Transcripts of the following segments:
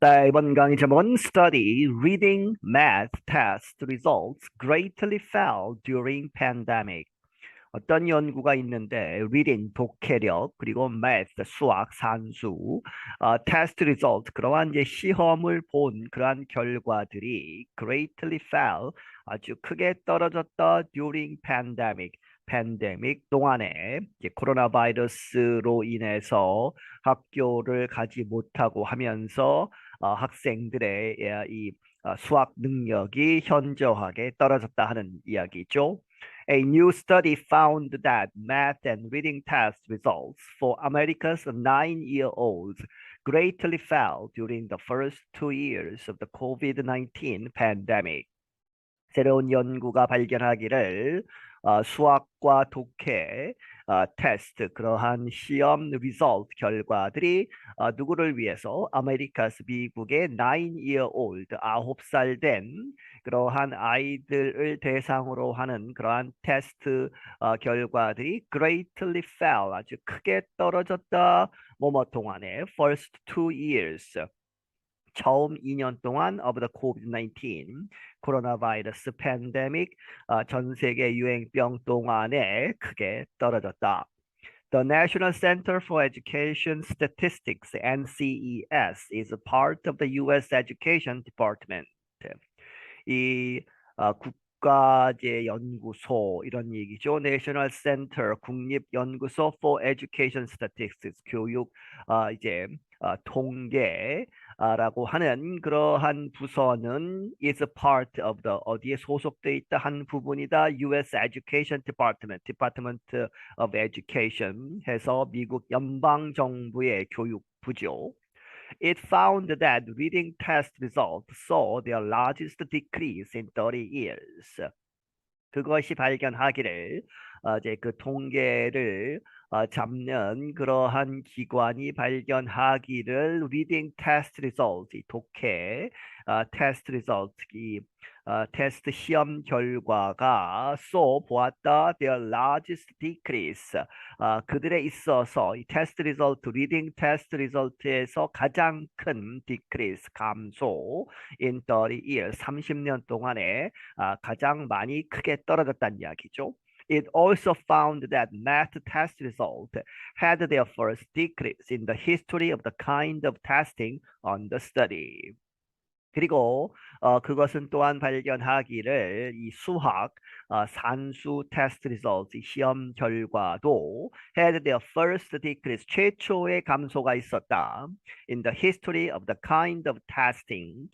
자, 이번 강의 제목은 Study Reading Math Test Results Greatly Fell During Pandemic. 어떤 연구가 있는데 Reading 독해력 그리고 Math 수학 산수 Test Result 그러한 이제 시험을 본 그러한 결과들이 Greatly Fell 아주 크게 떨어졌다 during pandemic. 팬데믹 동안에 이제 코로나 바이러스로 인해서 학교를 가지 못하고 하면서 학생들의 이 수학 능력이 현저하게 떨어졌다 하는 이야기죠. A new study found that math and reading test results for America's 9-year-olds greatly fell during the first 2 years of the COVID-19 pandemic. 새로운 연구가 발견하기를 수학과 독해 테스트 그러한 시험 리졸트 결과들이 누구를 위해서 아메리카스 미국의 9-year-old 9살 된 그러한 아이들을 대상으로 하는 그러한 테스트 결과들이 greatly fell 아주 크게 떨어졌다 뭐뭐 동안에 first 2 years 처음 2년 동안 of the COVID-19 코로나 바이러스 팬데믹 전 세계 유행병 동안에 크게 떨어졌다. The National Center for Education Statistics, NCES, is a part of the U.S. Education Department. 이 국가재 연구소 이런 얘기죠. National Center 국립연구소 for Education Statistics 교육 이제 통계라고 하는 그러한 부서는 is a part of the 어디에 소속돼 있다 한 부분이다. U.S. Education Department, Department of Education 해서 미국 연방 정부의 교육부죠. It found that reading test results saw their largest decrease in 30 years. 그것이 발견하기를 이제 그 통계를 잡는 그러한 기관이 발견하기를 reading test results 이 독해 test results 이 테스트 시험 결과가 보았다 their largest decrease 그들에 있어서 이 테스트 리졸트 리딩 테스트 리졸트에서 가장 큰 decrease 감소 in 30 years 30년 동안에 가장 많이 크게 떨어졌다는 이야기죠. It also found that math test results had their first decrease in the history of the kind of testing on the study. 그리고 그것은 또한 발견하기를 이 수학 산수 테스트 리졸트 시험 결과도 had their first decrease 최초의 감소가 있었다. In the history of the kind of testing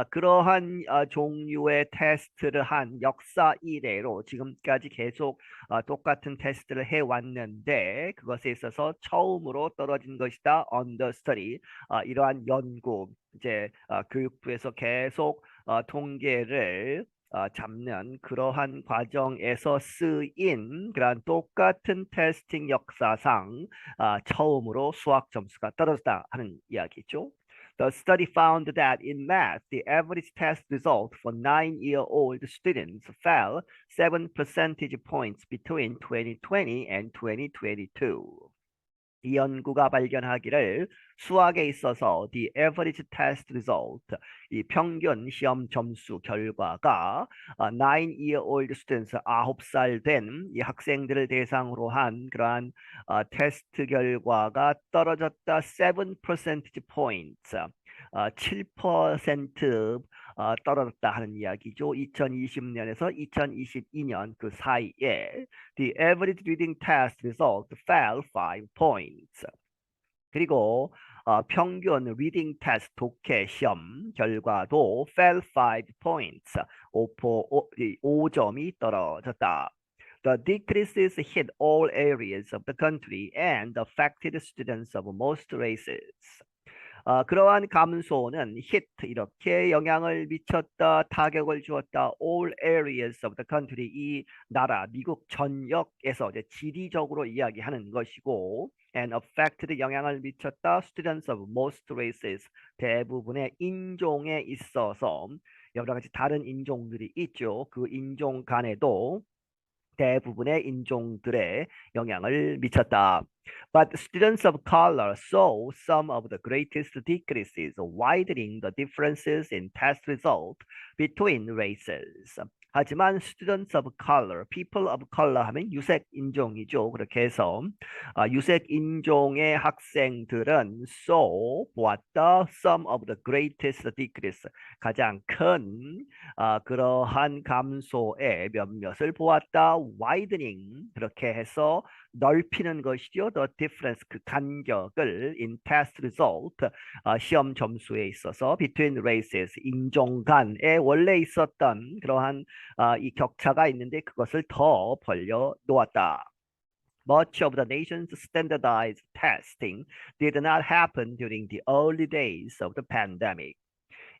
그러한 종류의 테스트를 한 역사 이래로 지금까지 계속 똑같은 테스트를 해왔는데 그것에 있어서 처음으로 떨어진 것이다. On the study 이러한 연구 이제 교육부에서 계속 통계를 잡는 그러한 과정에서 쓰인 그러한 똑같은 테스팅 역사상 처음으로 수학 점수가 떨어졌다 하는 이야기죠. The study found that in math, the average test result for 9-year-old students fell 7 percentage points between 2020 and 2022. 이 연구가 발견하기를 수학에 있어서 the average test result, 이 평균 시험 점수 결과가 9-year-old students, 9살 된 이 학생들을 대상으로 한 그러한 테스트 결과가 떨어졌다 7 percentage points, 7% 떨어졌다 하는 이야기죠. 2020년에서 2022년 그 사이에 the average reading test result fell 5 points. 그리고 평균 reading test 독해 시험 결과도 fell 5 points. 5점이 떨어졌다. The decreases hit all areas of the country and affected students of most races. 그러한 감소는 hit 이렇게 영향을 미쳤다, 타격을 주었다. All areas of the country 이 나라 미국 전역에서 이제 지리적으로 이야기하는 것이고, and affected 영향을 미쳤다. Students of most races 대부분의 인종에 있어서 여러 가지 다른 인종들이 있죠. 그 인종 간에도 대부분의 인종들의 영향을 미쳤다. But students of color saw some of the greatest decreases, widening the differences in test result between races. 하지만 students of color, people of color 하면 유색 인종이죠. 그렇게 해서 유색 인종의 학생들은 saw 보았다 some of the greatest decrease 가장 큰 그러한 감소의 몇몇을 보았다. widening 그렇게 해서 넓히는 것이죠. The difference 그 간격을 in test result 시험 점수에 있어서 between races 인종 간에 원래 있었던 그러한 이 격차가 있는데 그것을 더 벌려 놓았다. Much of the nation's standardized testing did not happen during the early days of the pandemic.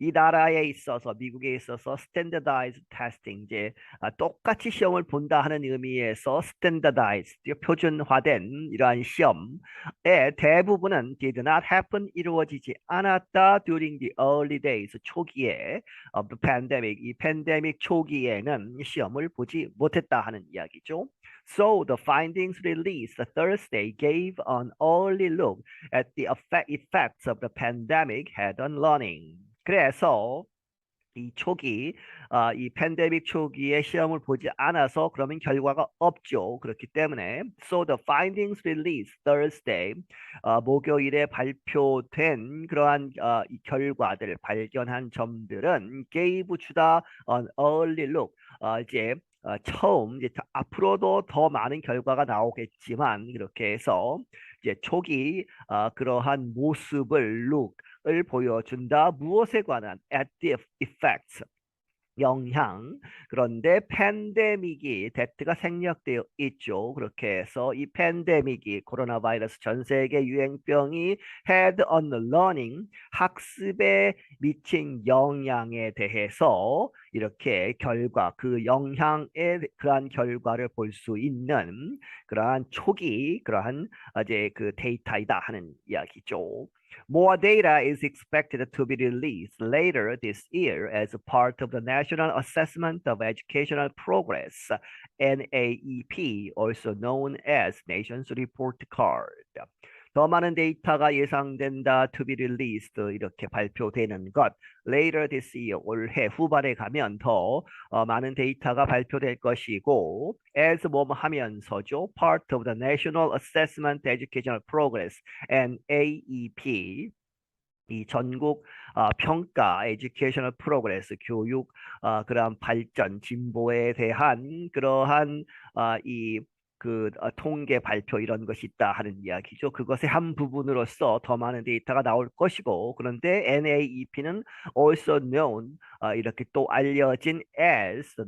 이 나라에 있어서 미국에 있어서 standardized testing 이제 똑같이 시험을 본다 하는 의미에서 standardized 표준화된 이러한 시험의 대부분은 did not happen 이루어지지 않았다 during the early days 초기에 of the pandemic 이 팬데믹 초기에는 시험을 보지 못했다 하는 이야기죠. So the findings released Thursday gave an early look at the effects of the pandemic had on learning. 그래서 이 초기, 이 팬데믹 초기에 시험을 보지 않아서 그러면 결과가 없죠. 그렇기 때문에 so the findings released Thursday 목요일에 발표된 그러한 이 결과들 발견한 점들은 gave 주다 an early look 이제 처음 이제 앞으로도 더 많은 결과가 나오겠지만 이렇게 해서 이제 초기 그러한 모습을 룩을 보여준다. 무엇에 관한 at the effects 영향. 그런데 팬데믹이 that가 생략되어 있죠. 그렇게 해서 이 팬데믹이 코로나 바이러스 전 세계 유행병이 had on learning 학습에 미친 영향에 대해서 이렇게 결과 그 영향에 그러한 결과를 볼 수 있는 그러한 초기 그러한 이제 그 데이터이다 하는 이야기죠. More data is expected to be released later this year as part of the National Assessment of Educational Progress, NAEP, also known as Nation's Report Card. 더 많은 데이터가 예상된다 to be released 이렇게 발표되는 것 later this year 올해 후반에 가면 더 많은 데이터가 발표될 것이고 as 뭐뭐 하면서죠 part of the National Assessment Educational Progress NAEP 이 전국 평가 에듀케이셔널 프로그레스 교육 그러한 발전 진보에 대한 그러한 이 그 통계 발표 이런 것이 있다 하는 이야기죠. 그것의 한 부분으로서 더 많은 데이터가 나올 것이고 그런데 NAEP는 also known 이렇게 또 알려진 as the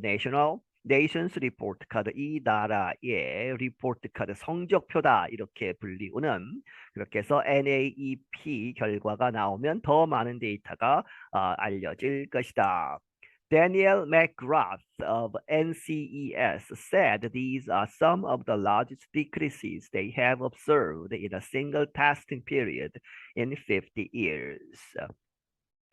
Nations Report Card 이 나라의 리포트 카드 성적표다 이렇게 불리우는 그렇게 해서 NAEP 결과가 나오면 더 많은 데이터가 알려질 것이다. Daniel McGrath of NCES said these are some of the largest decreases they have observed in a single testing period in 50 years.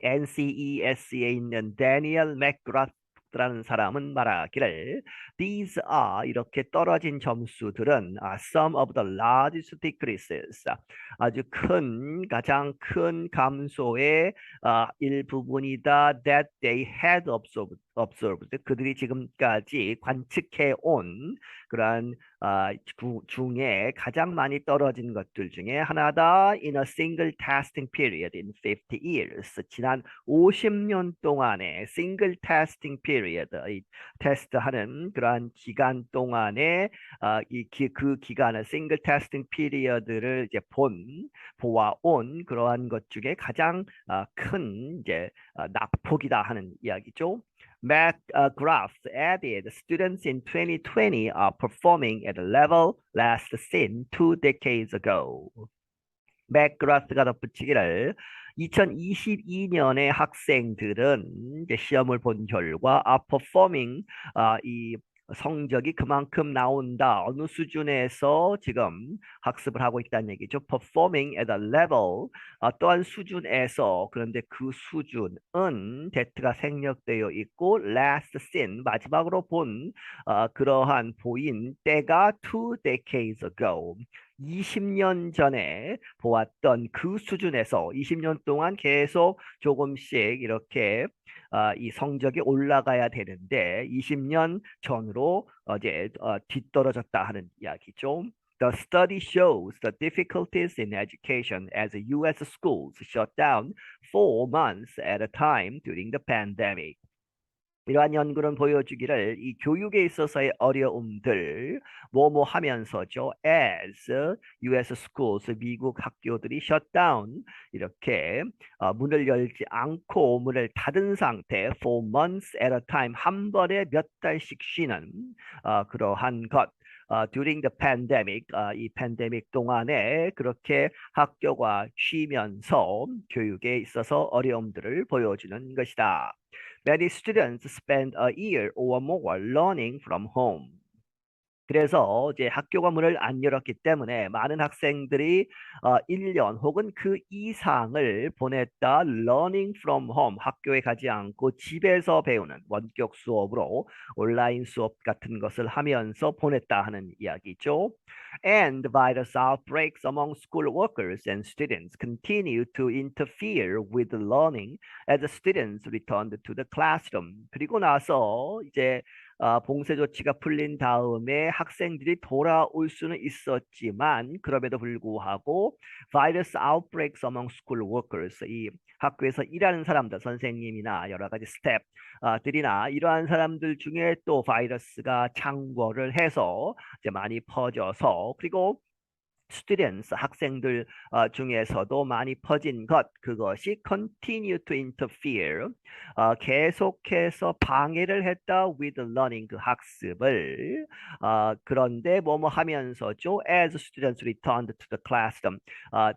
NCES에 있는 Daniel McGrath 라는 사람은 말하기를 These are 이렇게 떨어진 점수들은 some of the largest decreases 아주 큰 가장 큰 감소의 일부분이다 that they had observed 그들이 지금까지 관측해 온 그러한 중에 가장 많이 떨어진 것들 중에 하나다 in a single testing period in 50 years 지난 50년 동안의 single testing period 이 테스트하는 그러한 기간 동안에 그 기간을 single testing period를 이제 보아온 그러한 것 중에 가장 큰 이제 낙폭이다 하는 이야기죠. McGrath added, students in 2020 are performing at a level last seen 2 decades ago. 맥그라스가 덧붙이기를 2022년의 학생들은 이제 시험을 본 결과 are performing 이 성적이 그만큼 나온다. 어느 수준에서 지금 학습을 하고 있다는 얘기죠. Performing at a level, 어떠한 수준에서, 그런데 그 수준은 that가 생략되어 있고 last seen, 마지막으로 본 그러한 보인 때가 2 decades ago. 20년 전에 보았던 그 수준에서 20년 동안 계속 조금씩 이렇게 이 성적이 올라가야 되는데 20년 전으로 이제 뒤떨어졌다 하는 이야기죠. The study shows the difficulties in education as U.S. schools shut down 4 months at a time during the pandemic. 이러한 연구는 보여주기를 이 교육에 있어서의 어려움들 뭐뭐 하면서죠. As U.S. schools, 미국 학교들이 shutdown, 이렇게 문을 열지 않고 문을 닫은 상태 4 months at a time, 한 번에 몇 달씩 쉬는 그러한 것. during the pandemic, 이 팬데믹 동안에 그렇게 학교가 쉬면서 교육에 있어서 어려움들을 보여주는 것이다. Many students spend a year or more learning from home. 그래서 이제 학교가 문을 안 열었기 때문에 많은 학생들이 1년 혹은 그 이상을 보냈다. Learning from home, 학교에 가지 않고 집에서 배우는 원격 수업으로 온라인 수업 같은 것을 하면서 보냈다 하는 이야기죠. And virus outbreaks among school workers and students continue to interfere with learning as students returned to the classroom. 그리고 나서 이제 봉쇄 조치가 풀린 다음에 학생들이 돌아올 수는 있었지만 그럼에도 불구하고 virus outbreaks among school workers, 이 학교에서 일하는 사람들, 선생님이나 여러 가지 스태프들이나 이러한 사람들 중에 또 바이러스가 창궐을 해서 이제 많이 퍼져서 그리고 students, 학생들 중에서도 많이 퍼진 것, 그것이 continue to interfere, 계속해서 방해를 했다 with learning, 그 학습을. 그런데 뭐뭐 하면서죠. As students returned to the classroom,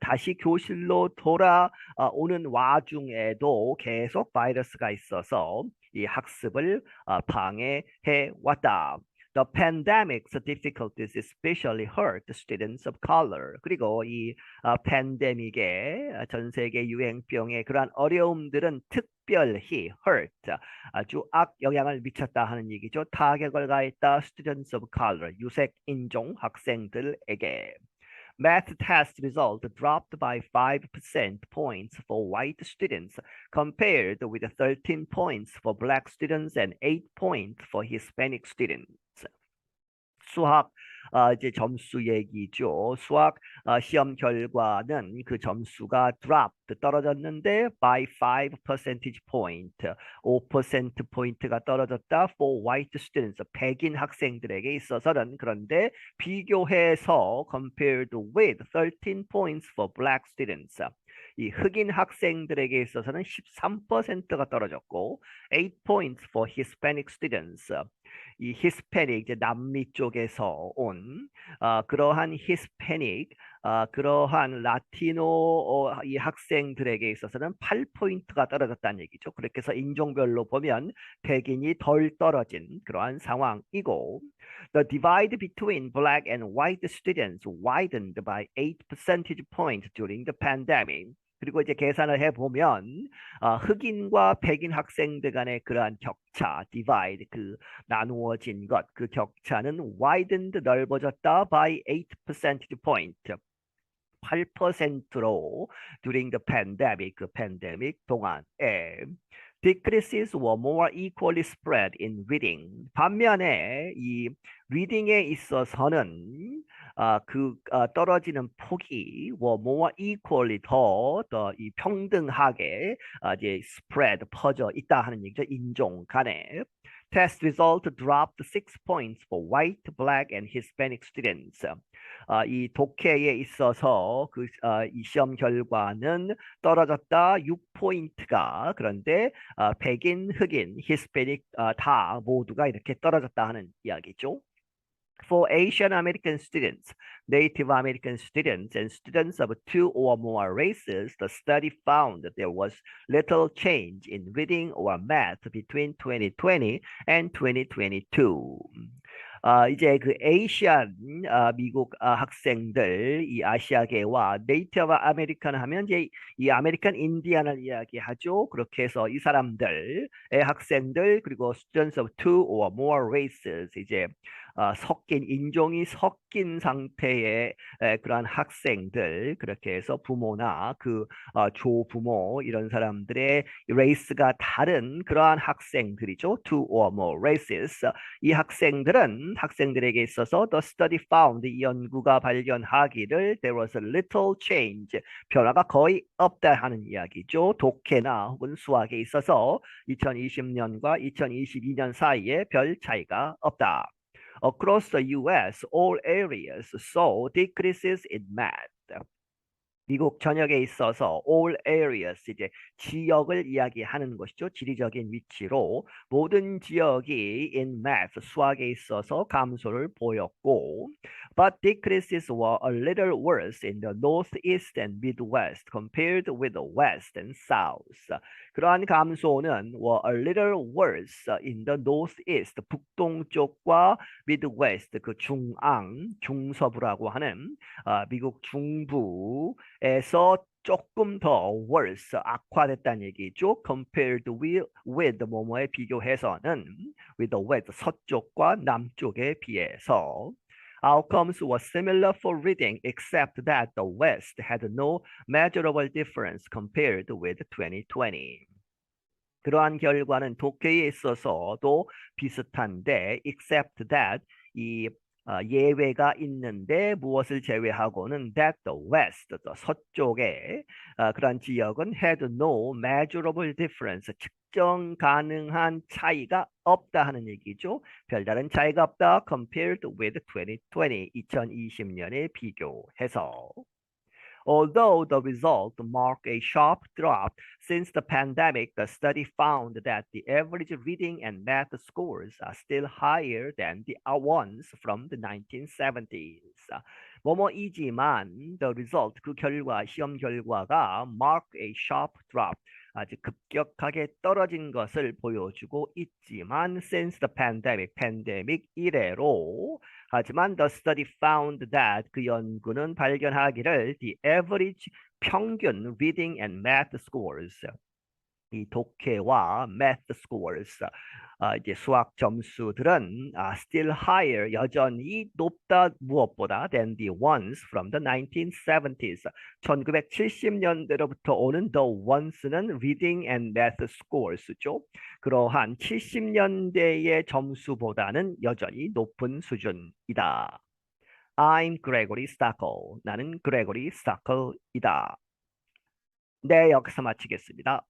다시 교실로 돌아오는 와중에도 계속 바이러스가 있어서 이 학습을 방해해 왔다. The pandemic's difficulties especially hurt students of color. 그리고 이 팬데믹의 전 세계 유행병의 그러한 어려움들은 특별히 hurt, 아주 악영향을 미쳤다 하는 얘기죠. 타격을 가했다. students of color, 유색 인종 학생들에게. Math test result dropped by 5% points for white students compared with 13 points for black students and 8 points for Hispanic students. 수학 이제 점수 얘기죠. 수학 시험 결과는 그 점수가 dropped, 떨어졌는데 by 5 percentage point, 5% 포인트가 떨어졌다. for white students, 백인 학생들에게 있어서는. 그런데 비교해서 compared with 13 points for black students, 이 흑인 학생들에게 있어서는 13%가 떨어졌고 8 points for Hispanic students, 이 히스패닉, 이제 남미 쪽에서 온 그러한 히스패닉, 그러한 라티노 이 학생들에게 있어서는 8포인트가 떨어졌다는 얘기죠. 그렇게 해서 인종별로 보면 백인이 덜 떨어진 그러한 상황이고, The divide between black and white students widened by 8 percentage points during the pandemic. 그리고 이제 계산을 해보면 흑인과 백인 학생들 간의 그러한 격차, divide, 그 나누어진 것, 그 격차는 widened, 넓어졌다 by 8 percentage point, 8%로 during the pandemic, 그 팬데믹 동안에. Decreases were more equally spread in reading. 반면에 이 reading에 있어서는 떨어지는 폭이 were more equally 더 이 평등하게 이제 spread, 퍼져 있다 하는 얘기죠. 인종 간에. Test result dropped 6 points for white, black, and Hispanic students. 이 독해에 있어서 이 시험 결과는 떨어졌다 6포인트가. 그런데 백인, 흑인, 히스패닉 다 모두가 이렇게 떨어졌다 하는 이야기죠. For Asian American students, Native American students, and students of 2 or more races, the study found that there was little change in reading or math between 2020 and 2022. 이제 그 에이시안 미국 학생들 이 아시아계와 네이티브 아메리칸 하면 이제 이 아메리칸 인디안을 이야기하죠. 그렇게 해서 이 사람들의 학생들 그리고 students of two or more races 이제 섞인 인종이 섞인 상태의 그러한 학생들 그렇게 해서 부모나 그 조부모 이런 사람들의 레이스가 다른 그러한 학생들이죠. two or more races. 이 학생들은 학생들에게 있어서 the study found 이 연구가 발견하기를 there was a little change 변화가 거의 없다 하는 이야기죠. 독해나 혹은 수학에 있어서 2020년과 2022년 사이에 별 차이가 없다. Across the US, all areas saw decreases in math. 미국 전역에 있어서 all areas 이제 지역을 이야기하는 것이죠. 지리적인 위치로 모든 지역이 in math 수학에 있어서 감소를 보였고 but decreases were a little worse in the northeast and midwest compared with the west and south. 그러한 감소는 were a little worse in the northeast 북동쪽과 midwest 그 중앙 중서부라고 하는 미국 중부에서 조금 더 worse 악화됐다는 얘기죠. compared with 뭐뭐에 비교해서는 with the west 서쪽과 남쪽에 비해서 outcomes were similar for reading except that the west had no measurable difference compared with 2020. 그러한 결과는 독해에 있어서도 비슷한데 except that 이 예외가 있는데 무엇을 제외하고는 that the west, 서쪽에 그러한 지역은 had no measurable difference, 측정 가능한 차이가 없다 하는 얘기죠. 별다른 차이가 없다 compared with 2020, 2020년에 비교해서. Although the result marked a sharp drop since the pandemic, the study found that the average reading and math scores are still higher than the ones from the 1970s. 뭐뭐이지만 the result, 그 결과, 시험 결과가 mark a sharp drop, 아주 급격하게 떨어진 것을 보여주고 있지만 since the pandemic, 팬데믹 이래로 하지만 the study found that 그 연구는 발견하기를 the average 평균 reading and math scores 이 독해와 math scores 이제 수학 점수들은 still higher 여전히 높다 무엇보다 than the ones from the 1970s 1970년대로부터 오는 the ones는 reading and math scores죠. 그러한 70년대의 점수보다는 여전히 높은 수준이다. I'm Gregory Stackel. 나는 그레고리 스타클이다. 네, 여기서 마치겠습니다.